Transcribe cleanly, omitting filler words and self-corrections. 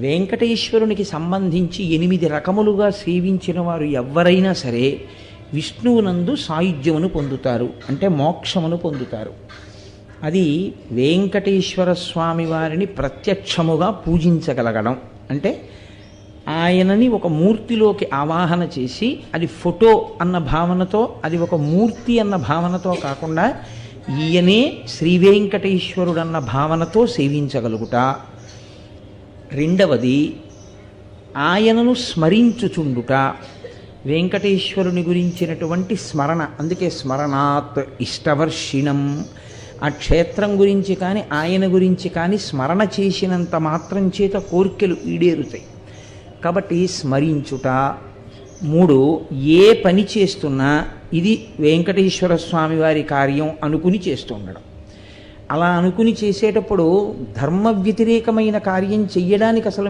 వెంకటేశ్వరునికి సంబంధించి 8 రకములుగా సేవించిన వారు ఎవ్వరైనా సరే విష్ణువునందు సాయుధ్యమును పొందుతారు, అంటే మోక్షమును పొందుతారు. అది వెంకటేశ్వర స్వామి వారిని ప్రత్యక్షముగా పూజించగలగడం, అంటే ఆయనని ఒక మూర్తిలోకి ఆవాహన చేసి, అది ఫోటో అన్న భావనతో, అది ఒక మూర్తి అన్న భావనతో కాకుండా ఈయనే శ్రీ వెంకటేశ్వరుడన్న భావనతో సేవించగలుగుట. రెండవది ఆయనను స్మరించుచుండుట, వెంకటేశ్వరుని గురించినటువంటి స్మరణ. అందుకే స్మరణాత్ ఇష్టవర్షిణం. ఆ క్షేత్రం గురించి కానీ ఆయన గురించి కానీ స్మరణ చేసినంత మాత్రం చేత కోర్కెలు ఈడేరుతాయి. కాబట్టి స్మరించుట. 3, ఏ పని చేస్తున్నా ఇది వెంకటేశ్వర స్వామి వారి కార్యం అనుకుని చేస్తూ ఉండడం. అలా అనుకుని చేసేటప్పుడు ధర్మ వ్యతిరేకమైన కార్యం చెయ్యడానికి అసలు